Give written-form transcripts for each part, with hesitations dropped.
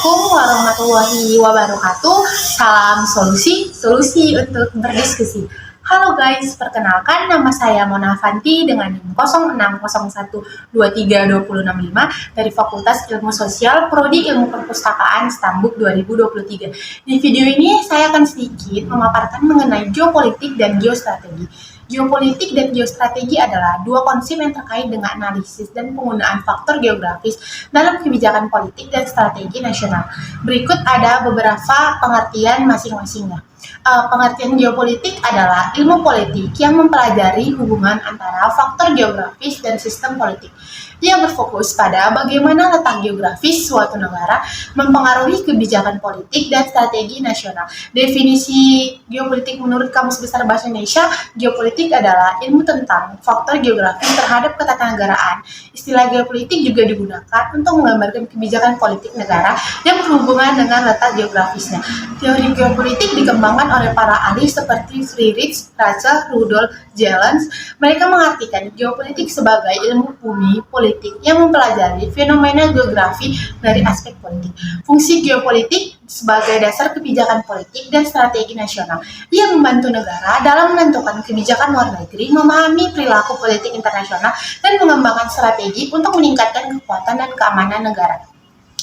Assalamualaikum warahmatullahi wabarakatuh. Salam solusi untuk berdiskusi. Halo guys, perkenalkan nama saya Mona Avanti dengan NIM 0601232065 dari Fakultas Ilmu Sosial Prodi Ilmu Perpustakaan Stambuk 2023. Di video ini saya akan sedikit memaparkan mengenai geopolitik dan geostrategi. Geopolitik dan geostrategi adalah dua konsep yang terkait dengan analisis dan penggunaan faktor geografis dalam kebijakan politik dan strategi nasional. Berikut ada beberapa pengertian masing-masingnya. Pengertian geopolitik adalah ilmu politik yang mempelajari hubungan antara faktor geografis dan sistem politik. Ia berfokus pada bagaimana letak geografis suatu negara mempengaruhi kebijakan politik dan strategi nasional. Definisi geopolitik menurut Kamus Besar Bahasa Indonesia, geopolitik adalah ilmu tentang faktor geografis terhadap ketatanegaraan. Istilah geopolitik juga digunakan untuk menggambarkan kebijakan politik negara yang berhubungan dengan letak geografisnya. Teori geopolitik dikembangkan oleh para ahli seperti Friedrich Ratzel, Rudolf Jellens. Mereka mengartikan geopolitik sebagai ilmu bumi politik yang mempelajari fenomena geografi dari aspek politik. Fungsi geopolitik sebagai dasar kebijakan politik dan strategi nasional. Ia membantu negara dalam menentukan kebijakan luar negeri, memahami perilaku politik internasional, dan mengembangkan strategi untuk meningkatkan kekuatan dan keamanan negara.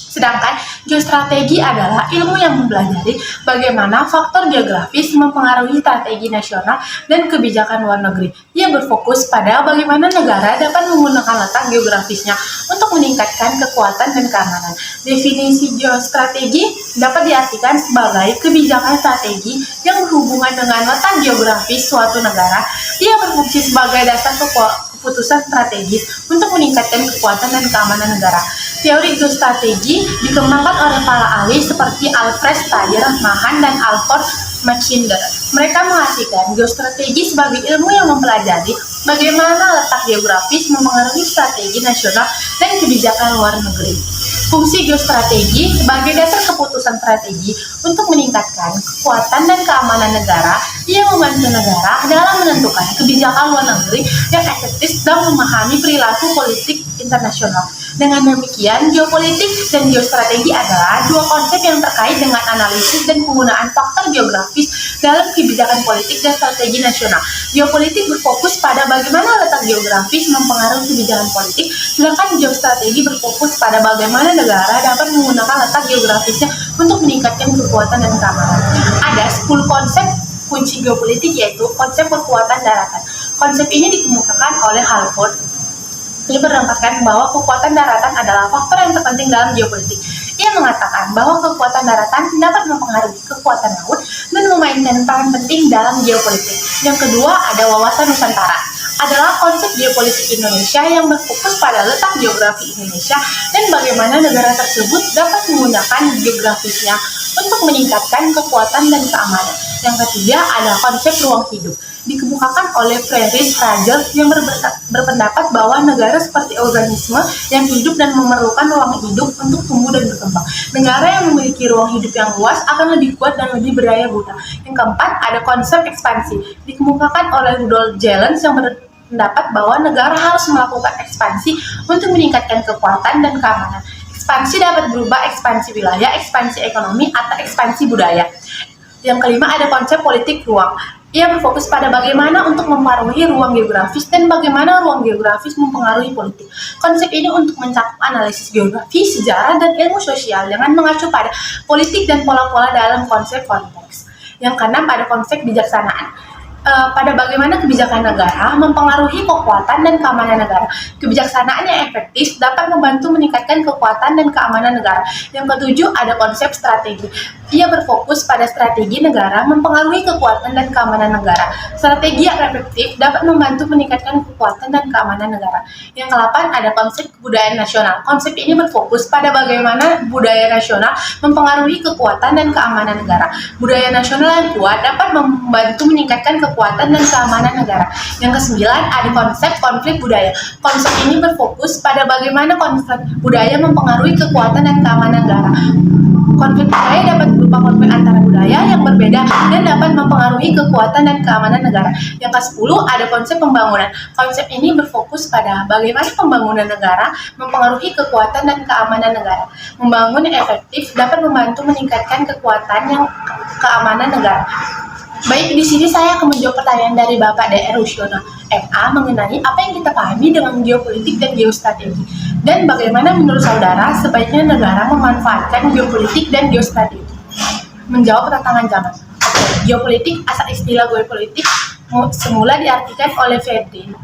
Sedangkan geostrategi adalah ilmu yang mempelajari bagaimana faktor geografis mempengaruhi strategi nasional dan kebijakan luar negeri. Ia berfokus pada bagaimana negara dapat menggunakan letak geografisnya untuk meningkatkan kekuatan dan keamanan. Definisi geostrategi dapat diartikan sebagai kebijakan strategi yang berhubungan dengan letak geografis suatu negara. Ia berfungsi sebagai dasar keputusan strategis untuk meningkatkan kekuatan dan keamanan negara. Teori geostrategi dikembangkan oleh para ahli seperti Alfred Steiger, Mahan, dan Alfred Mackinder. Mereka mengartikan geostrategi sebagai ilmu yang mempelajari bagaimana letak geografis mempengaruhi strategi nasional dan kebijakan luar negeri. Fungsi geostrategi sebagai dasar keputusan strategi untuk meningkatkan kekuatan dan keamanan negara. Ia membantu negara dalam menentukan kebijakan luar negeri yang efektif dan memahami perilaku politik internasional. Dengan demikian, geopolitik dan geostrategi adalah dua konsep yang terkait dengan analisis dan penggunaan faktor geografis dalam kebijakan politik dan strategi nasional. Geopolitik berfokus pada bagaimana letak geografis mempengaruhi kebijakan politik, sedangkan geostrategi berfokus pada bagaimana negara dapat menggunakan letak geografisnya untuk meningkatkan kekuatan dan keamanan. Ada 10 konsep kunci geopolitik, yaitu konsep kekuatan daratan. Konsep ini dikemukakan oleh Halford. Ia berdasarkan bahwa kekuatan daratan adalah faktor yang terpenting dalam geopolitik. Ia mengatakan bahwa kekuatan daratan dapat mempengaruhi kekuatan laut dan memainkan peran penting dalam geopolitik. Yang kedua, ada wawasan Nusantara. Adalah konsep geopolitik Indonesia yang berfokus pada letak geografi Indonesia dan bagaimana negara tersebut dapat menggunakan geografisnya untuk meningkatkan kekuatan dan keamanan. Yang ketiga, ada konsep ruang hidup. Dikemukakan oleh Friedrich Ratzel yang berpendapat bahwa negara seperti organisme yang hidup dan memerlukan ruang hidup untuk tumbuh dan berkembang. Negara yang memiliki ruang hidup yang luas akan lebih kuat dan lebih berdaya guna. Yang keempat, ada konsep ekspansi. Dikemukakan oleh Rudolf Jellens yang berpendapat bahwa negara harus melakukan ekspansi untuk meningkatkan kekuatan dan keamanan. Ekspansi dapat berupa ekspansi wilayah, ekspansi ekonomi, atau ekspansi budaya. Yang kelima, ada konsep politik ruang. Ia berfokus pada bagaimana untuk mempengaruhi ruang geografis dan bagaimana ruang geografis mempengaruhi politik. Konsep ini untuk mencakup analisis geografi, sejarah, dan ilmu sosial dengan mengacu pada politik dan pola-pola dalam konsep konteks. Yang keenam, ada konsep bijaksanaan. Pada bagaimana kebijakan negara mempengaruhi kekuatan dan keamanan negara. Kebijaksanaan yang efektif dapat membantu meningkatkan kekuatan dan keamanan negara. Yang ketujuh, ada konsep strategi. Ia berfokus pada strategi negara mempengaruhi kekuatan dan keamanan negara. Strategi yang efektif dapat membantu meningkatkan kekuatan dan keamanan negara. Yang kedelapan, ada konsep kebudayaan nasional. Konsep ini berfokus pada bagaimana budaya nasional mempengaruhi kekuatan dan keamanan negara. Budaya nasional yang kuat dapat membantu meningkatkan kekuatan dan keamanan negara. Yang kesembilan, ada konsep konflik budaya. Konsep ini berfokus pada bagaimana konflik budaya mempengaruhi kekuatan dan keamanan negara. Konflik budaya dapat berupa konflik antara budaya yang berbeda dan dapat mempengaruhi kekuatan dan keamanan negara. Yang ke-10 ada konsep pembangunan. Konsep ini berfokus pada bagaimana pembangunan negara mempengaruhi kekuatan dan keamanan negara. Membangun yang efektif dapat membantu meningkatkan kekuatan yang keamanan negara. Baik, di sini saya akan menjawab pertanyaan dari Bapak DR Rusyono MA mengenai apa yang kita pahami dengan geopolitik dan geostrategi, dan bagaimana menurut saudara sebaiknya negara memanfaatkan geopolitik dan geostrategi. Menjawab tantangan zaman. Geopolitik, asal istilah geopolitik semula diartikan oleh Ferdin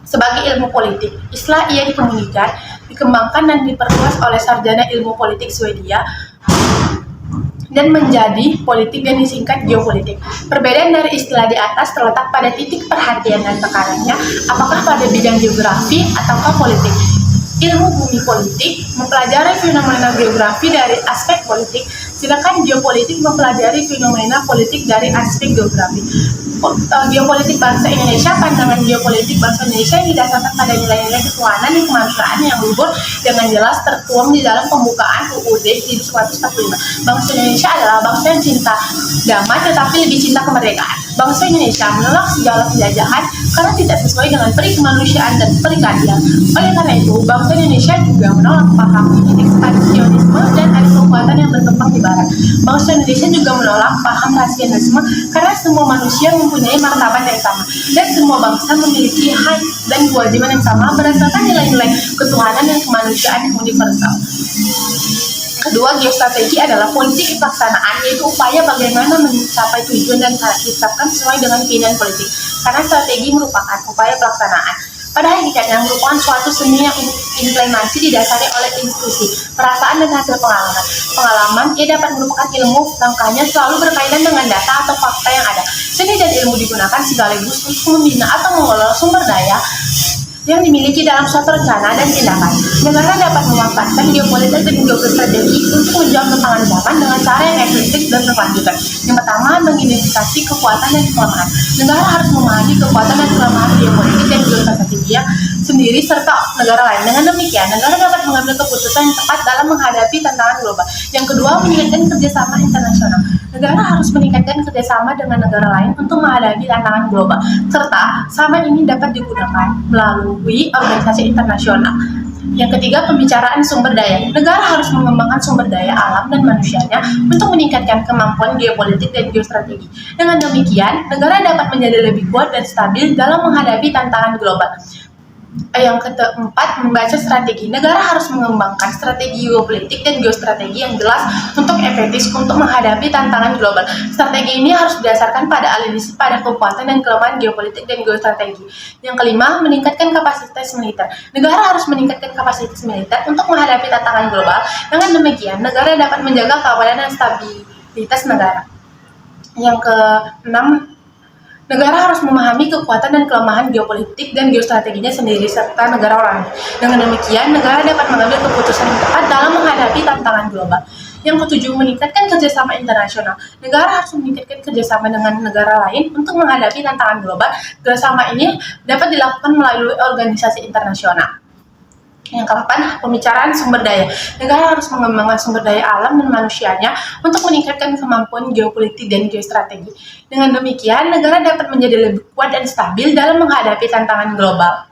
sebagai ilmu politik. Istilah ia dikembangkan dan diperluas oleh sarjana ilmu politik Swedia dan menjadi politik dan disingkat geopolitik. Perbedaan dari istilah di atas terletak pada titik perhatian dan tekanannya, apakah pada bidang geografi ataukah politik. Ilmu bumi politik mempelajari fenomena geografi dari aspek politik, sedangkan geopolitik mempelajari fenomena politik dari aspek geografi. Geopolitik bangsa Indonesia, pandangan geopolitik bangsa Indonesia yang didasarkan pada nilai-nilai ketuhanan dan kemanusiaan yang luhur dengan jelas tertuang di dalam pembukaan UUD 1945. Bangsa Indonesia adalah bangsa yang cinta damai tetapi lebih cinta kemerdekaan. Bangsa Indonesia menolak segala penjajahan karena tidak sesuai dengan peri kemanusiaan dan peri keadilan. Oleh karena itu, bangsa Indonesia juga menolak paham ekspansionisme dan ada kekuatan yang berkembang di barat. Bangsa Indonesia juga menolak paham rasionalisme karena semua manusia mempunyai martabat yang sama dan semua bangsa memiliki hak dan kewajiban yang sama berdasarkan nilai-nilai ketuhanan dan kemanusiaan yang universal. Kedua, geostrategi adalah politik pelaksanaan, yaitu upaya bagaimana mencapai tujuan dan cara ditetapkan sesuai dengan keinginan politik. Karena strategi merupakan upaya pelaksanaan. Pada hakikatnya merupakan suatu seni yang implementasi didasari oleh intuisi, perasaan dan hasil pengalaman. Pengalaman ia dapat merupakan ilmu, langkahnya selalu berkaitan dengan data atau fakta yang ada. Seni dan ilmu digunakan sekaligus untuk membina atau mengelola sumber daya yang dimiliki dalam suatu rencana dan tindakan. Negara dapat memanfaatkan geopolitik dan geostrategi untuk menjawab tantangan zaman dengan cara yang efektif dan berkelanjutan. Yang pertama, mengidentifikasi kekuatan dan kelemahan. Negara harus memahami kekuatan dan kelemahan geopolitik dan geostrategi sendiri serta negara lain. Dengan demikian, negara dapat mengambil keputusan yang tepat dalam menghadapi tantangan global. Yang kedua, meningkatkan kerjasama internasional. Negara harus meningkatkan kerjasama dengan negara lain untuk menghadapi tantangan global, serta sama ini dapat digunakan melalui organisasi internasional. Yang ketiga, pembicaraan sumber daya. Negara harus mengembangkan sumber daya alam dan manusianya untuk meningkatkan kemampuan geopolitik dan geostrategi. Dengan demikian, negara dapat menjadi lebih kuat dan stabil dalam menghadapi tantangan global. Yang keempat, membaca strategi. Negara harus mengembangkan strategi geopolitik dan geostrategi yang jelas untuk efektif untuk menghadapi tantangan global. Strategi ini harus didasarkan pada analisis pada kekuatan dan kelemahan geopolitik dan geostrategi. Yang kelima, meningkatkan kapasitas militer. Negara harus meningkatkan kapasitas militer untuk menghadapi tantangan global. Dengan demikian, negara dapat menjaga keamanan dan stabilitas negara. Yang keenam, negara harus memahami kekuatan dan kelemahan geopolitik dan geostrateginya sendiri serta negara orang. Dengan demikian, negara dapat mengambil keputusan yang tepat dalam menghadapi tantangan global. Yang ketujuh, meningkatkan kerjasama internasional. Negara harus meningkatkan kerjasama dengan negara lain untuk menghadapi tantangan global. Kerjasama ini dapat dilakukan melalui organisasi internasional. Yang ke-8, pembicaraan sumber daya. Negara harus mengembangkan sumber daya alam dan manusianya untuk meningkatkan kemampuan geopolitik dan geostrategi. Dengan demikian, negara dapat menjadi lebih kuat dan stabil dalam menghadapi tantangan global.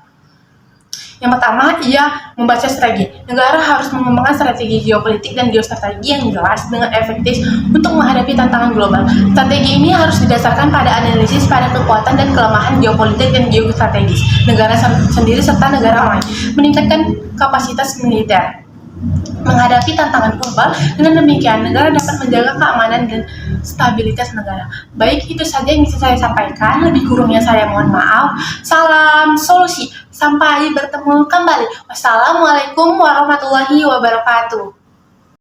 Yang pertama, ia membaca strategi. Negara harus mengembangkan strategi geopolitik dan geostrategi yang jelas dengan efektif untuk menghadapi tantangan global. Strategi ini harus didasarkan pada analisis pada kekuatan dan kelemahan geopolitik dan geostrategis negara sendiri serta negara lain. Meningkatkan kapasitas militer menghadapi tantangan global. Dengan demikian, negara dapat menjaga keamanan dan stabilitas negara. Baik, itu saja yang bisa saya sampaikan. Lebih kurangnya saya mohon maaf. Salam solusi. Sampai bertemu kembali. Wassalamualaikum warahmatullahi wabarakatuh.